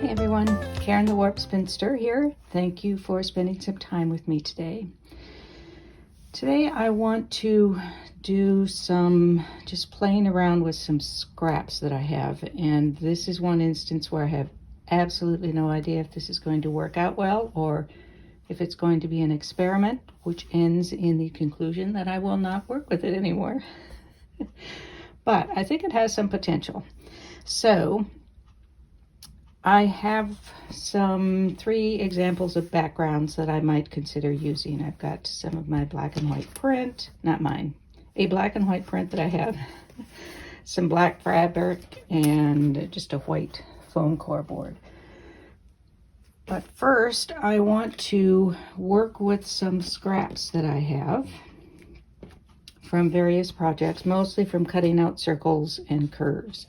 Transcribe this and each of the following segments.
Hey everyone, Karen the Warp Spinster here. Thank you for spending some time with me today. Today I want to do some just playing around with some scraps that I have, and this is one instance where I have absolutely no idea if this is going to work out well or if it's going to be an experiment which ends in the conclusion that I will not work with it anymore. But I think it has some potential. So I have some 3 examples of backgrounds that I might consider using. I've got some of my black and white print, not mine, a black and white print that I have, some black fabric, and just a white foam core board. But first, I want to work with some scraps that I have from various projects, mostly from cutting out circles and curves.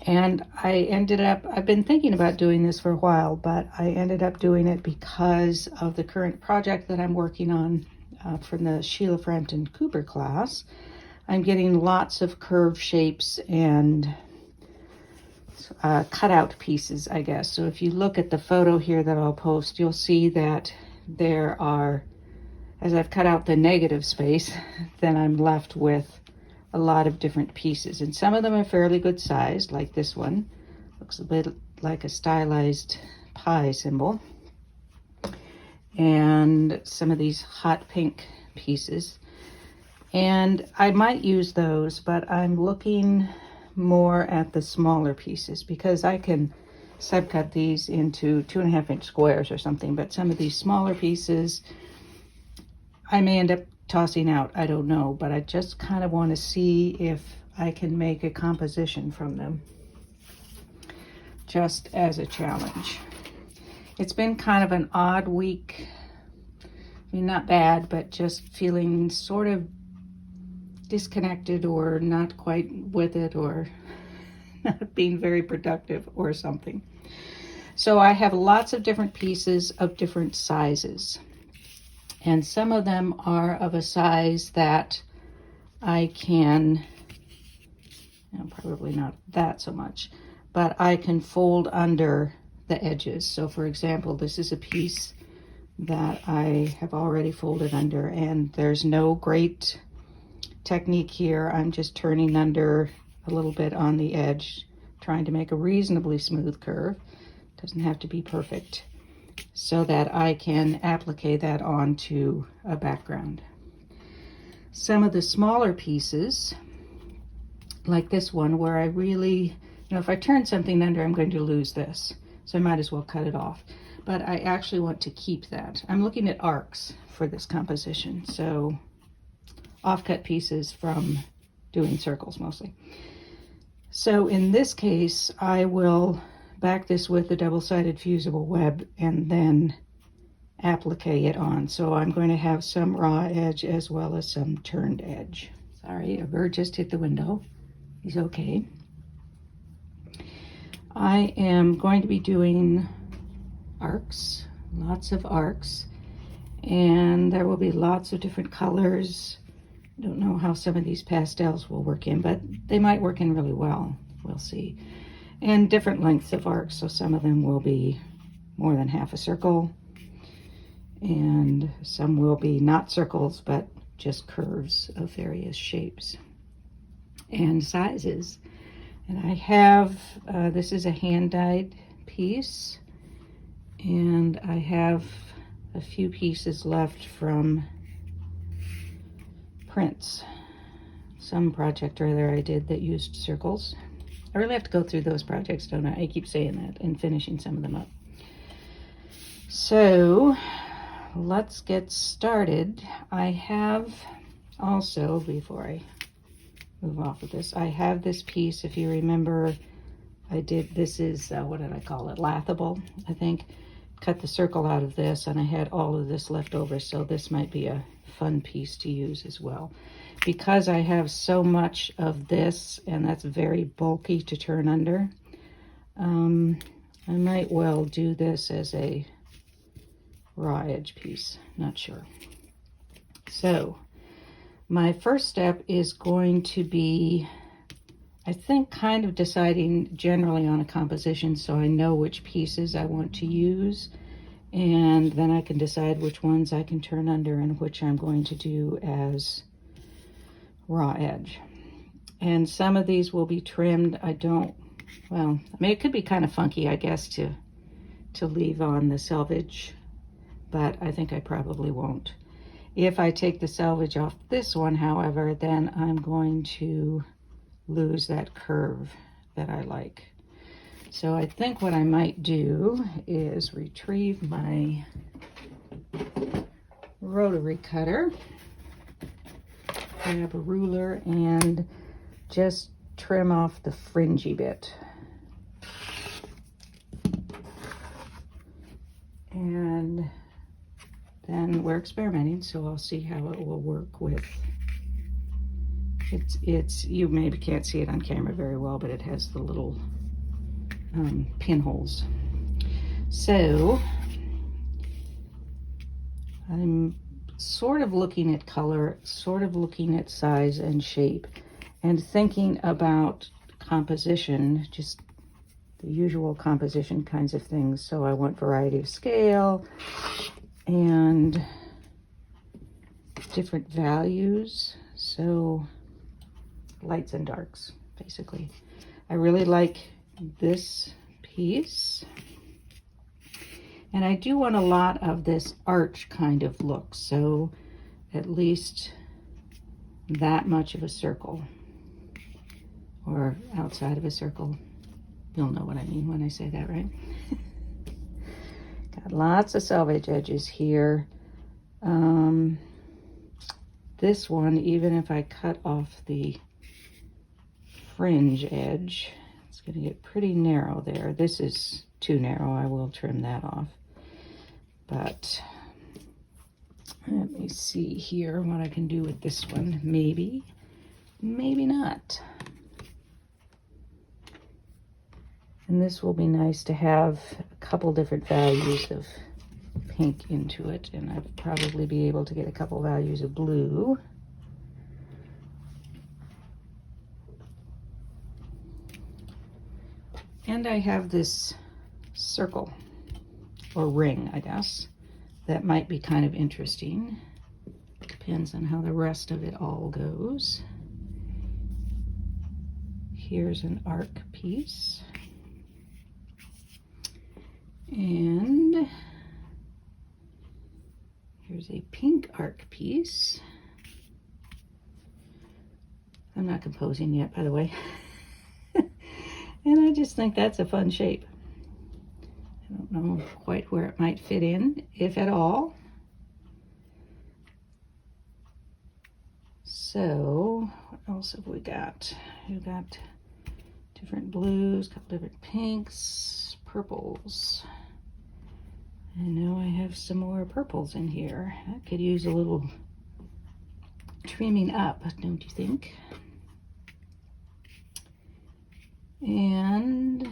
And I've been thinking about doing this for a while, but I ended up doing it because of the current project that I'm working on from the Sheila Frampton Cooper class. I'm getting lots of curve shapes and cutout pieces, I guess. So if you look at the photo here that I'll post, you'll see that there are, as I've cut out the negative space, then I'm left with a lot of different pieces, and some of them are fairly good sized, like this one. Looks a bit like a stylized pie symbol. And some of these hot pink pieces. And I might use those, but I'm looking more at the smaller pieces because I can subcut these into 2.5-inch squares or something, but some of these smaller pieces I may end up tossing out, I don't know, but I just kind of want to see if I can make a composition from them, just as a challenge. It's been kind of an odd week. I mean, not bad, but just feeling sort of disconnected or not quite with it, or not being very productive or something. So I have lots of different pieces of different sizes. And some of them are of a size that I can, probably not that so much, but I can fold under the edges. So for example, this is a piece that I have already folded under, and there's no great technique here. I'm just turning under a little bit on the edge, trying to make a reasonably smooth curve. Doesn't have to be perfect, so that I can applique that onto a background. Some of the smaller pieces, like this one, where I really, if I turn something under, I'm going to lose this. So I might as well cut it off. But I actually want to keep that. I'm looking at arcs for this composition. So offcut pieces from doing circles mostly. So in this case, I will back this with a double-sided fusible web and then applique it on. So I'm going to have some raw edge as well as some turned edge. Sorry, a bird just hit the window. He's okay. I am going to be doing arcs, lots of arcs, and there will be lots of different colors. I don't know how some of these pastels will work in, but they might work in really well. We'll see. And different lengths of arcs, so some of them will be more than half a circle, and some will be not circles, but just curves of various shapes and sizes. And I have, this is a hand-dyed piece, and I have a few pieces left from prints. Some project or other I did that used circles. I really have to go through those projects, don't I? I keep saying that and finishing some of them up. So let's get started. I have also, before I move off of this, I have this piece, if you remember, this is, what did I call it? Laughable, I think. Cut the circle out of this, and I had all of this left over, so this might be a fun piece to use as well. Because I have so much of this, and that's very bulky to turn under, I might well do this as a raw edge piece, not sure. So my first step is going to be I think kind of deciding generally on a composition so I know which pieces I want to use, and then I can decide which ones I can turn under and which I'm going to do as raw edge. And some of these will be trimmed. Well, I mean, it could be kind of funky, I guess, to leave on the selvage, but I think I probably won't. If I take the selvage off this one, however, then I'm going to lose that curve that I like. So I think what I might do is retrieve my rotary cutter, grab a ruler, and just trim off the fringy bit. And then we're experimenting, so I'll see how it will work with it's you maybe can't see it on camera very well, but it has the little pinholes. So I'm sort of looking at color, sort of looking at size and shape, and thinking about composition, just the usual composition kinds of things. So I want variety of scale and different values. So lights and darks, basically. I really like this piece. And I do want a lot of this arch kind of look. So at least that much of a circle, or outside of a circle. You'll know what I mean when I say that, right? Got lots of selvage edges here. This one, even if I cut off the fringe edge, it's going to get pretty narrow there. This is too narrow. I will trim that off. But let me see here what I can do with this one. Maybe, maybe not. And this will be nice to have a couple different values of pink into it, and I'd probably be able to get a couple values of blue. And I have this circle, or ring, I guess, that might be kind of interesting. Depends on how the rest of it all goes. Here's an arc piece. And here's a pink arc piece. I'm not composing yet, by the way. And I just think that's a fun shape. I don't know quite where it might fit in, if at all. So, what else have we got? We've got different blues, a couple different pinks, purples. I know I have some more purples in here. I could use a little trimming up, don't you think? And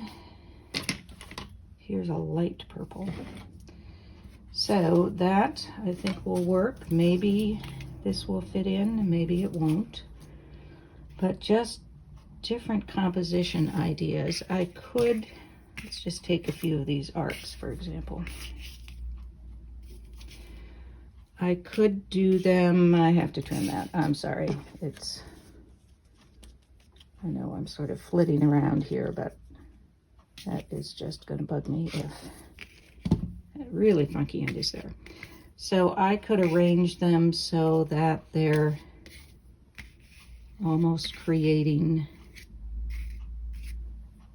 here's a light purple. So that I think will work. Maybe this will fit in, maybe it won't. But just different composition ideas. I could, let's just take a few of these arcs, for example. I could do them, I have to trim that, I'm sorry. I know I'm sort of flitting around here, but that is just gonna bug me if that really funky end is there. So I could arrange them so that they're almost creating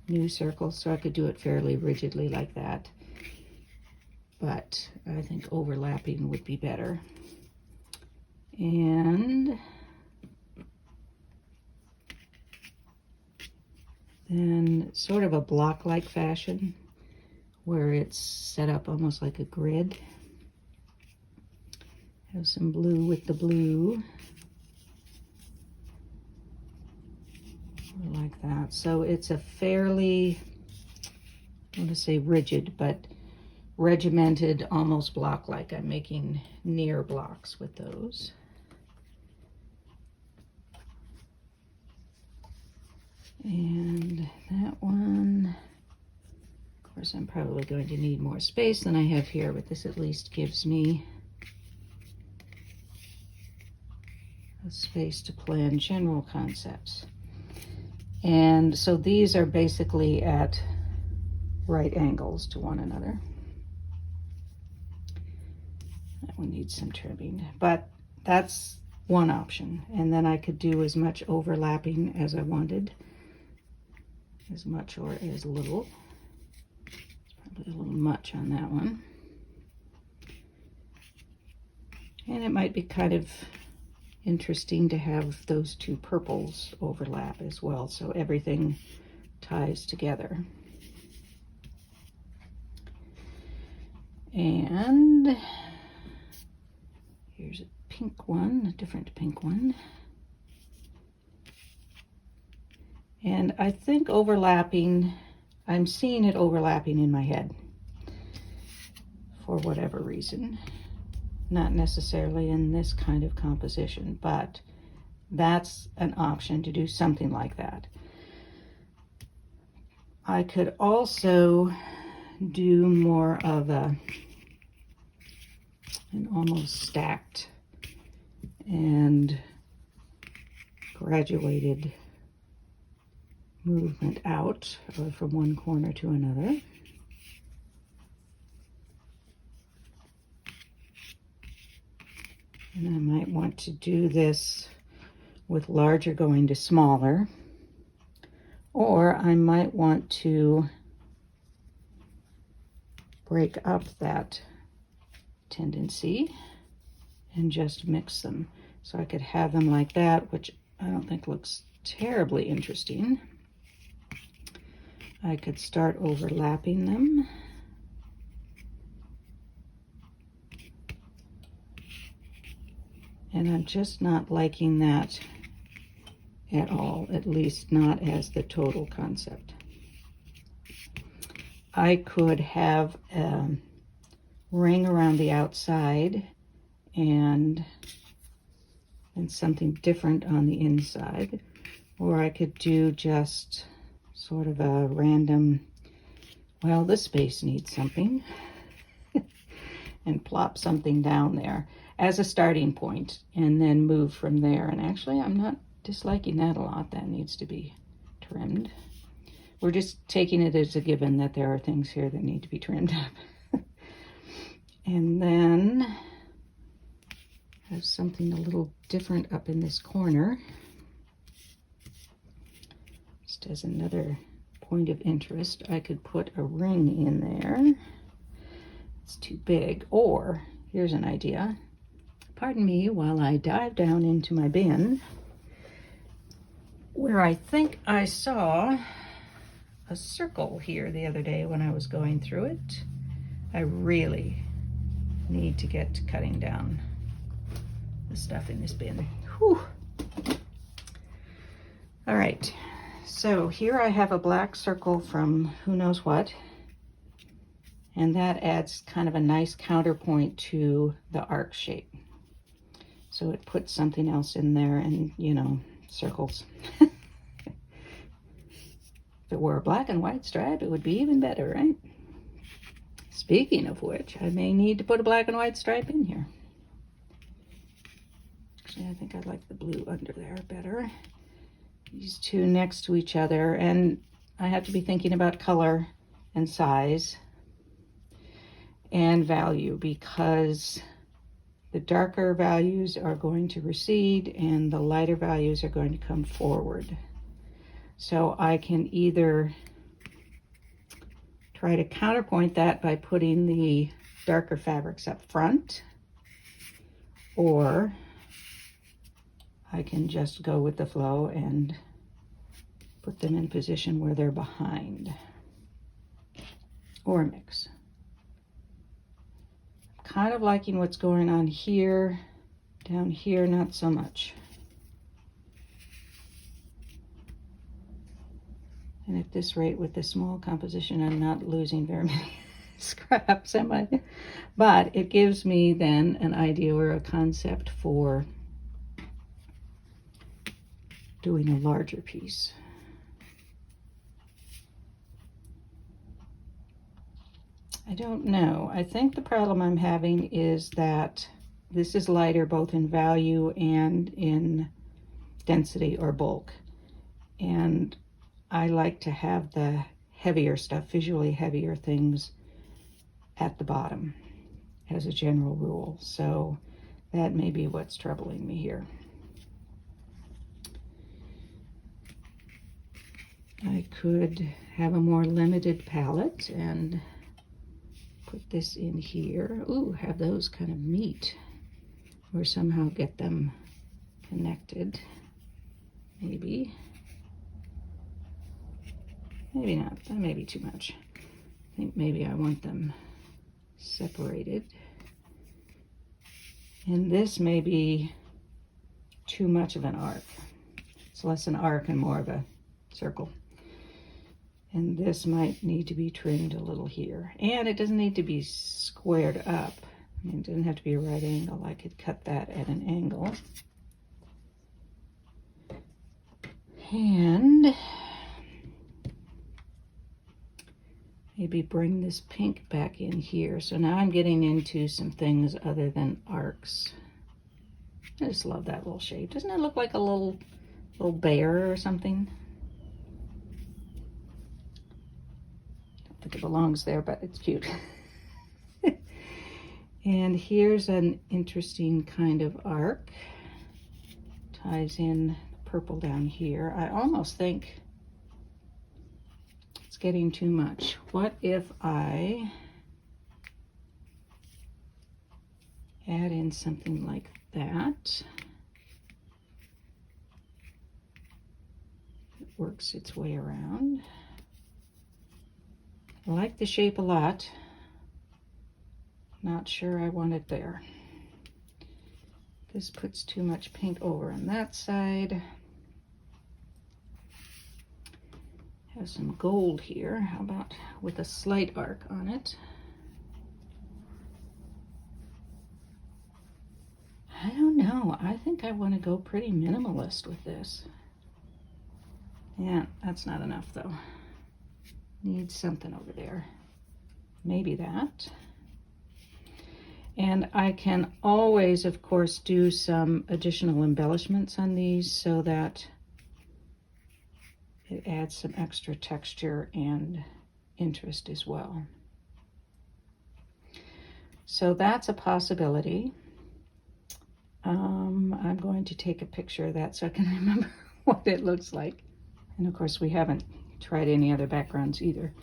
new circles, so I could do it fairly rigidly like that. But I think overlapping would be better. And then sort of a block-like fashion where it's set up almost like a grid. Have some blue with the blue. Like that. So it's a fairly, I want to say rigid, but regimented, almost block-like. I'm making near blocks with those. And that one, of course, I'm probably going to need more space than I have here, but this at least gives me a space to plan general concepts. And so these are basically at right angles to one another. That one needs some trimming, but that's one option. And then I could do as much overlapping as I wanted, as much or as little. It's probably a little much on that one. And it might be kind of interesting to have those two purples overlap as well, so everything ties together. And here's a pink one, a different pink one. And I think overlapping, I'm seeing it overlapping in my head for whatever reason. Not necessarily in this kind of composition, but that's an option to do something like that. I could also do more of an almost stacked and graduated movement out from one corner to another. And I might want to do this with larger going to smaller, or I might want to break up that tendency and just mix them. So I could have them like that, which I don't think looks terribly interesting. I could start overlapping them. And I'm just not liking that at all, at least not as the total concept. I could have a ring around the outside and something different on the inside, or I could do just sort of a random, well, this space needs something, and plop something down there as a starting point, and then move from there. And actually, I'm not disliking that a lot. That needs to be trimmed. We're just taking it as a given that there are things here that need to be trimmed up. And then have something a little different up in this corner, just as another point of interest. I could put a ring in there. It's too big. Or here's an idea. Pardon me while I dive down into my bin, where I think I saw a circle here the other day when I was going through it. I really need to get to cutting down the stuff in this bin. Whew. All right, so here I have a black circle from who knows what, and that adds kind of a nice counterpoint to the arc shape. So it puts something else in there, and you know, circles. If it were a black and white stripe, it would be even better, right? Speaking of which, I may need to put a black and white stripe in here. Actually, I think I like the blue under there better. These two next to each other, and I have to be thinking about color and size and value, because the darker values are going to recede and the lighter values are going to come forward. So I can either try to counterpoint that by putting the darker fabrics up front, or I can just go with the flow and put them in position where they're behind, or a mix. Kind of liking what's going on here. Down here, not so much. And at this rate, with this small composition, I'm not losing very many scraps, am I? But it gives me then an idea or a concept for doing a larger piece. I don't know. I think the problem I'm having is that this is lighter both in value and in density or bulk. And I like to have the heavier stuff, visually heavier things at the bottom as a general rule. So that may be what's troubling me here. I could have a more limited palette and put this in here. Ooh, have those kind of meet, or somehow get them connected. Maybe. Maybe not. That may be too much. I think maybe I want them separated. And this may be too much of an arc. It's less an arc and more of a circle. And this might need to be trimmed a little here. And it doesn't need to be squared up. I mean, it doesn't have to be a right angle. I could cut that at an angle. And maybe bring this pink back in here. So now I'm getting into some things other than arcs. I just love that little shape. Doesn't it look like a little bear or something? I don't think it belongs there, but it's cute. And here's an interesting kind of arc. Ties in purple down here. I almost think it's getting too much. What if I add in something like that? It works its way around. I like the shape a lot. Not sure I want it there. This puts too much pink over on that side. Have some gold here. How about with a slight arc on it? I don't know. I think I want to go pretty minimalist with this. Yeah, that's not enough though. Need something over there. Maybe that. And I can always, of course, do some additional embellishments on these so that it adds some extra texture and interest as well. So that's a possibility. I'm going to take a picture of that so I can remember what it looks like. And of course, we haven't tried any other backgrounds either.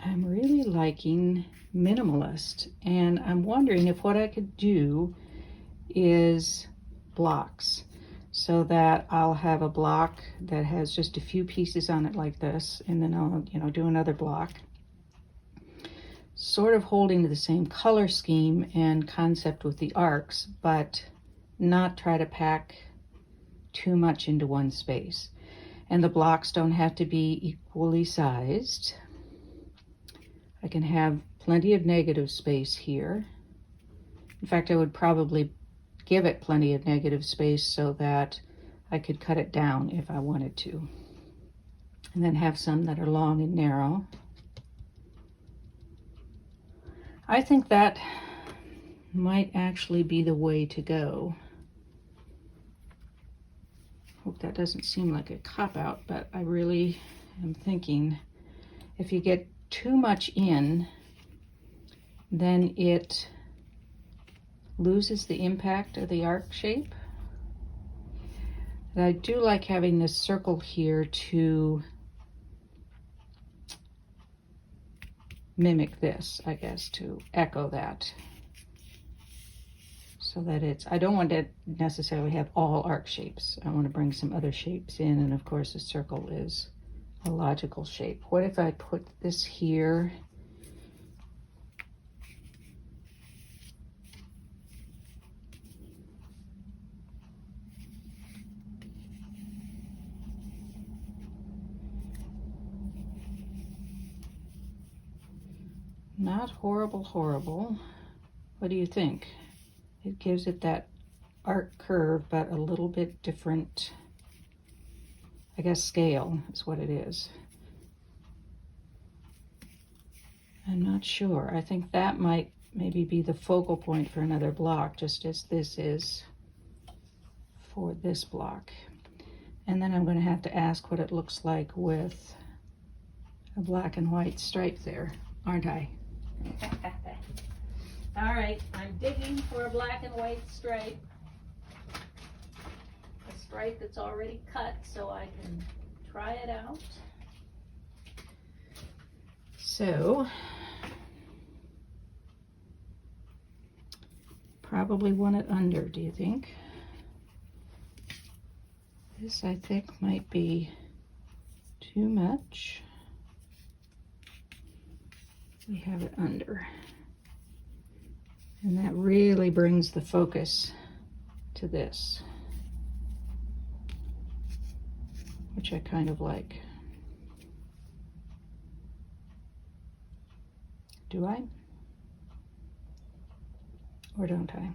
I'm really liking minimalist, and I'm wondering if what I could do is blocks, so that I'll have a block that has just a few pieces on it like this, and then I'll do another block, sort of holding to the same color scheme and concept with the arcs, but not try to pack too much into one space. And the blocks don't have to be equally sized. I can have plenty of negative space here. In fact, I would probably give it plenty of negative space so that I could cut it down if I wanted to. And then have some that are long and narrow. I think that might actually be the way to go. Hope that doesn't seem like a cop-out, but I really am thinking if you get too much in, then it loses the impact of the arc shape. And I do like having this circle here to mimic this, I guess, to echo that. So that it's, I don't want to necessarily have all arc shapes. I want to bring some other shapes in, and of course a circle is a logical shape. What if I put this here? Not horrible, horrible. What do you think? It gives it that arc curve, but a little bit different, I guess, scale is what it is. I'm not sure. I think that might maybe be the focal point for another block, just as this is for this block. And then I'm going to have to ask what it looks like with a black and white stripe there, aren't I? All right, I'm digging for a black and white stripe. A stripe that's already cut so I can try it out. So, probably want it under, do you think? This, I think, might be too much. We have it under. And that really brings the focus to this, which I kind of like. Do I? Or don't I?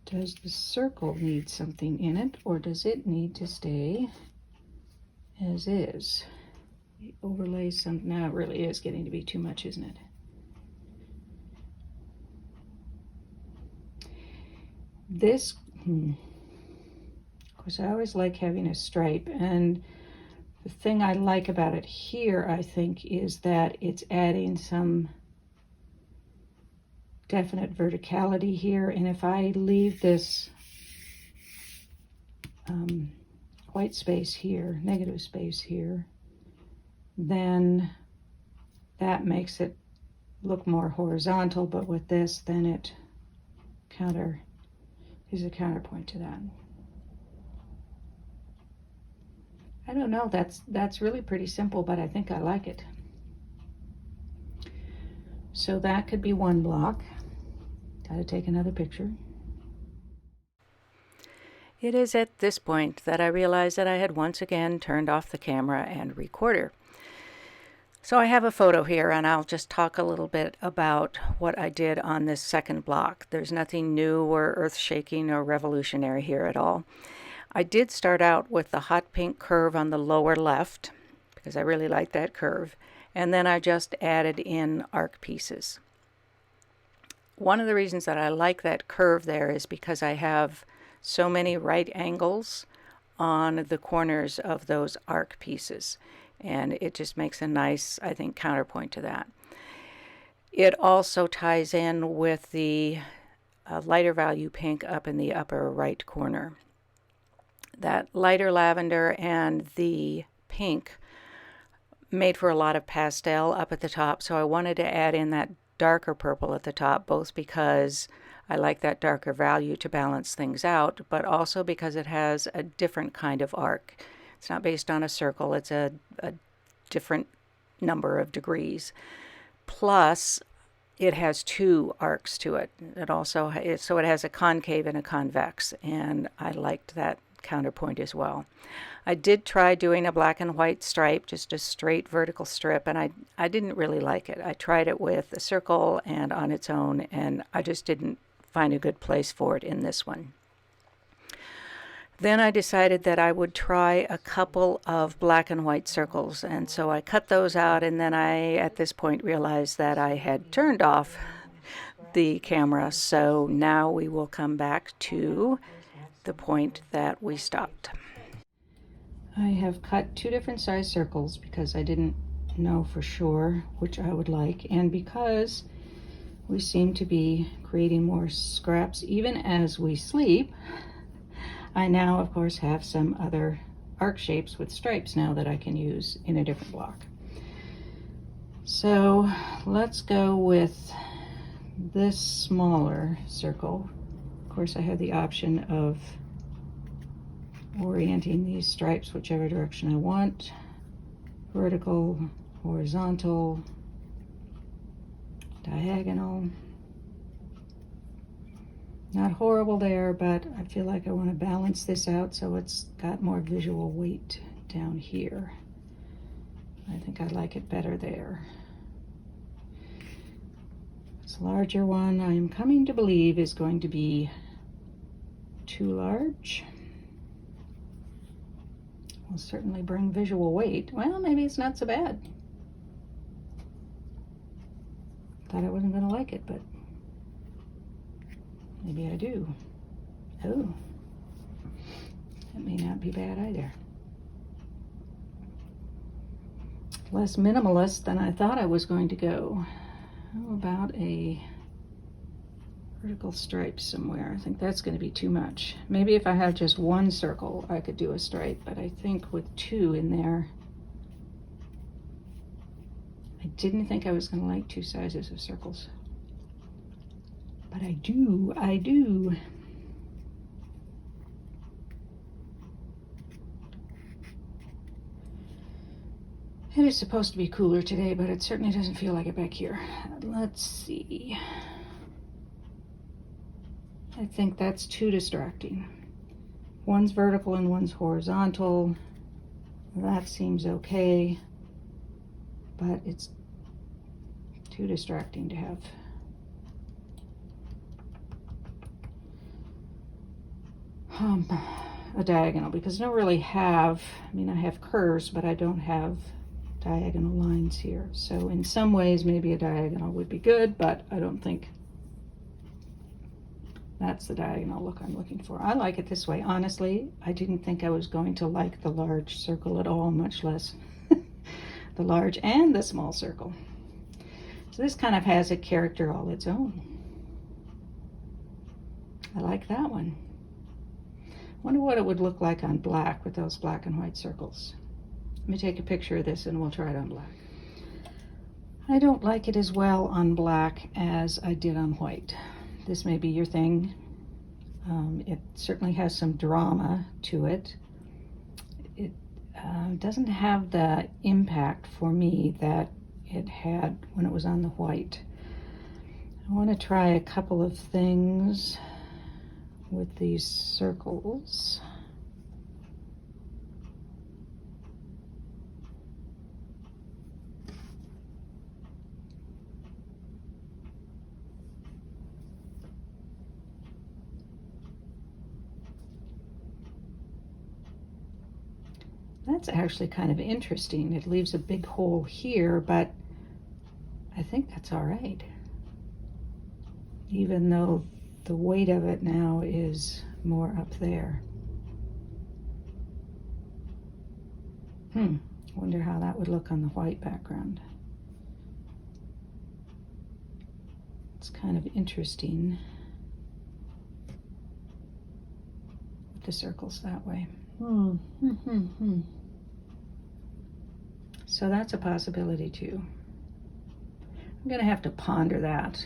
Does the circle need something in it, or does it need to stay as is? We overlay some, now it really is getting to be too much, isn't it? This, of course, I always like having a stripe, and the thing I like about it here, I think, is that it's adding some definite verticality here. And if I leave this white space here, negative space here, then that makes it look more horizontal. But with this, then it is a counterpoint to that. I don't know, that's really pretty simple, but I think I like it. So that could be one block. Gotta take another picture. It is at this point that I realized that I had once again turned off the camera and recorder. So I have a photo here, and I'll just talk a little bit about what I did on this second block. There's nothing new or earth-shaking or revolutionary here at all. I did start out with the hot pink curve on the lower left, because I really like that curve, and then I just added in arc pieces. One of the reasons that I like that curve there is because I have so many right angles on the corners of those arc pieces, and it just makes a nice, I think, counterpoint to that. It also ties in with the lighter value pink up in the upper right corner. That lighter lavender and the pink made for a lot of pastel up at the top, so I wanted to add in that darker purple at the top, both because I like that darker value to balance things out, but also because it has a different kind of arc. It's not based on a circle, it's a different number of degrees. Plus, it has two arcs to it. So it has a concave and a convex, and I liked that counterpoint as well. I did try doing a black and white stripe, just a straight vertical strip, and I didn't really like it. I tried it with a circle and on its own, and I just didn't find a good place for it in this one. Then I decided that I would try a couple of black and white circles, and so I cut those out, and then I, at this point, realized that I had turned off the camera, so now we will come back to the point that we stopped. I have cut two different size circles because I didn't know for sure which I would like, and because we seem to be creating more scraps even as we sleep, I now of course have some other arc shapes with stripes now that I can use in a different block. So let's go with this smaller circle. Of course, I have the option of orienting these stripes whichever direction I want. Vertical, horizontal, diagonal. Not horrible there, but I feel like I want to balance this out so it's got more visual weight down here. I think I like it better there. This larger one, I am coming to believe, is going to be too large. will certainly bring visual weight. Well, maybe it's not so bad. Thought I wasn't going to like it, but maybe I do. Oh, that may not be bad either. Less minimalist than I thought I was going to go. How about a vertical stripe somewhere? I think that's going to be too much. Maybe if I have just one circle, I could do a stripe, but I think with two in there, I didn't think I was going to like two sizes of circles. But I do. It is supposed to be cooler today, but it certainly doesn't feel like it back here. Let's see. I think that's too distracting. One's vertical and one's horizontal. That seems okay, but it's too distracting to have. A diagonal, because I don't really have, I mean, I have curves, but I don't have diagonal lines here. So in some ways, maybe a diagonal would be good, but I don't think that's the diagonal look I'm looking for. I like it this way. Honestly, I didn't think I was going to like the large circle at all, much less the large and the small circle. So this kind of has a character all its own. I like that one. Wonder what it would look like on black with those black and white circles. Let me take a picture of this and we'll try it on black. I don't like it as well on black as I did on white. This may be your thing. It certainly has some drama to it. It doesn't have the impact for me that it had when it was on the white. I want to try a couple of things with these circles. That's actually kind of interesting. It leaves a big hole here, but I think that's all right. Even though the weight of it now is more up there. Wonder how that would look on the white background. It's kind of interesting with the circles that way. So that's a possibility too. I'm gonna have to ponder that.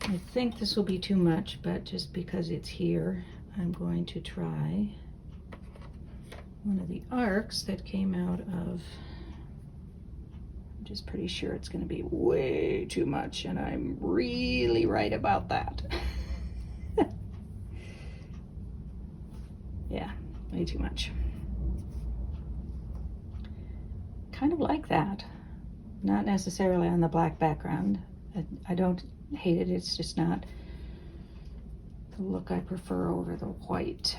I think this will be too much, but just because it's here, I'm going to try one of the arcs that came out of, I'm just pretty sure it's going to be way too much, and I'm really right about that. Yeah, way too much. Kind of like that. Not necessarily on the black background. I don't hate it, it's just not the look I prefer over the white.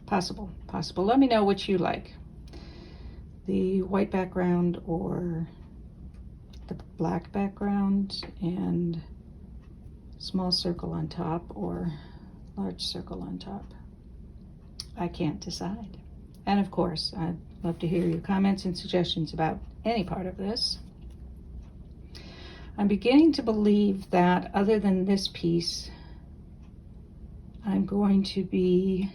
Possible. Let me know what you like. The white background or the black background and small circle on top or large circle on top. I can't decide. And of course, I'd love to hear your comments and suggestions about any part of this. I'm beginning to believe that other than this piece, I'm going to be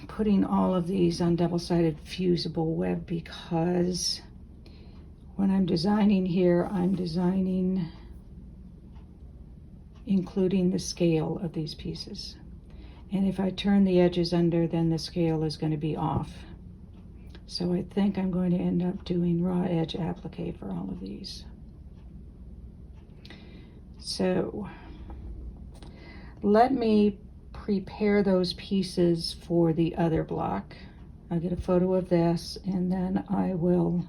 putting all of these on double-sided fusible web, because when I'm designing here, I'm designing including the scale of these pieces. And if I turn the edges under, then the scale is going to be off. So I think I'm going to end up doing raw edge applique for all of these. So let me prepare those pieces for the other block. I'll get a photo of this, and then I will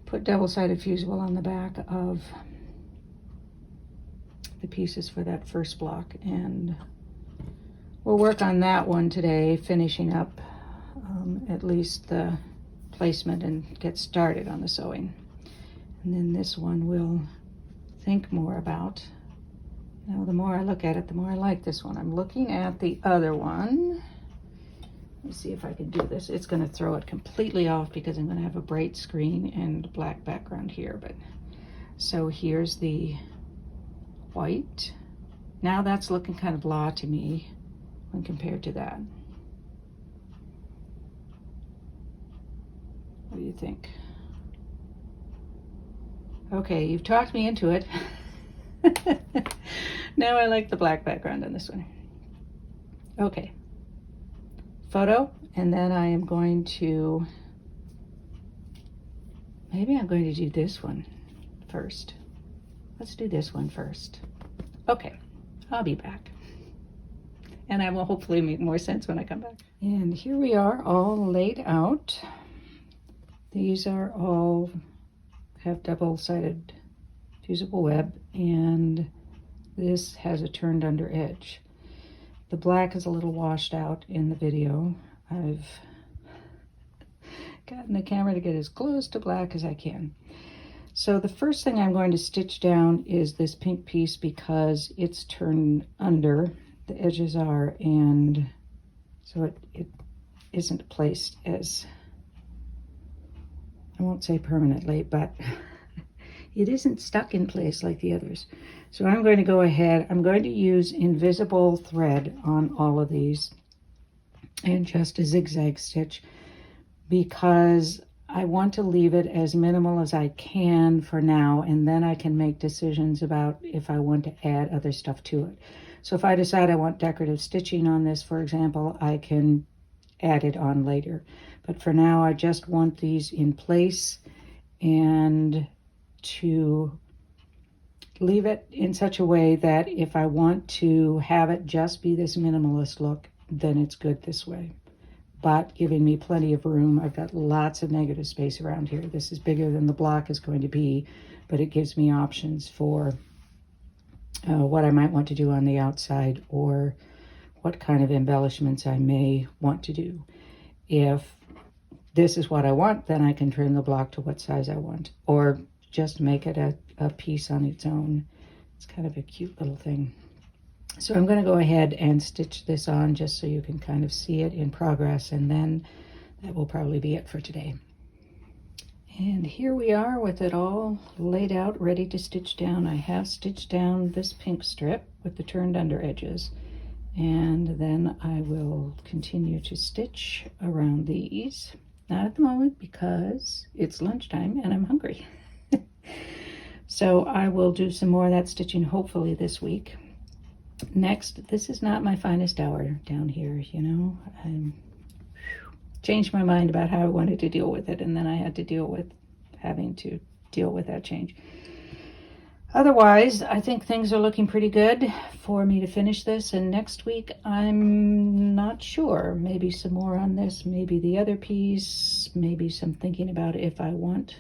put double-sided fusible on the back of the pieces for that first block, and we'll work on that one today, finishing up at least the placement and get started on the sewing. And then this one we'll think more about. Now, the more I look at it, the more I like this one. I'm looking at the other one. Let me see if I can do this. It's going to throw it completely off because I'm going to have a bright screen and black background here. But so here's the white. Now that's looking kind of blah to me when compared to that. What do you think? Okay, you've talked me into it. Now I like the black background on this one. Okay. Photo, and then I am going to, maybe I'm going to do this one first. Let's do this one first. Okay, I'll be back. And I will hopefully make more sense when I come back. And here we are, all laid out. These are all have double-sided fusible web, and this has a turned under edge. The black is a little washed out in the video. I've gotten the camera to get as close to black as I can. So the first thing I'm going to stitch down is this pink piece because it's turned under, the edges are, and so it isn't placed as, I won't say permanently, but it isn't stuck in place like the others. So I'm going to go ahead, I'm going to use invisible thread on all of these and just a zigzag stitch because I want to leave it as minimal as I can for now, and then I can make decisions about if I want to add other stuff to it. So if I decide I want decorative stitching on this, for example, I can add it on later. But for now, I just want these in place and to leave it in such a way that if I want to have it just be this minimalist look, then it's good this way. But giving me plenty of room. I've got lots of negative space around here. This is bigger than the block is going to be, but it gives me options for what I might want to do on the outside or what kind of embellishments I may want to do. If this is what I want, then I can trim the block to what size I want, or just make it a piece on its own. It's kind of a cute little thing. So I'm going to go ahead and stitch this on just so you can kind of see it in progress, and then that will probably be it for today. And here we are with it all laid out, ready to stitch down. I have stitched down this pink strip with the turned under edges, and then I will continue to stitch around these. Not at the moment because it's lunchtime and I'm hungry. So I will do some more of that stitching hopefully this week. Next, this is not my finest hour down here, you know. I changed my mind about how I wanted to deal with it, and then I had to deal with having to deal with that change. Otherwise, I think things are looking pretty good for me to finish this, and next week I'm not sure. Maybe some more on this, maybe the other piece, maybe some thinking about if I want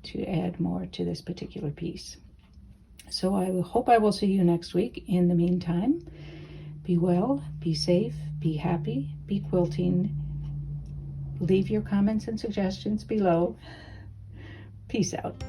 to add more to this particular piece. So I hope I will see you next week. In the meantime, be well, be safe, be happy, be quilting. Leave your comments and suggestions below. Peace out.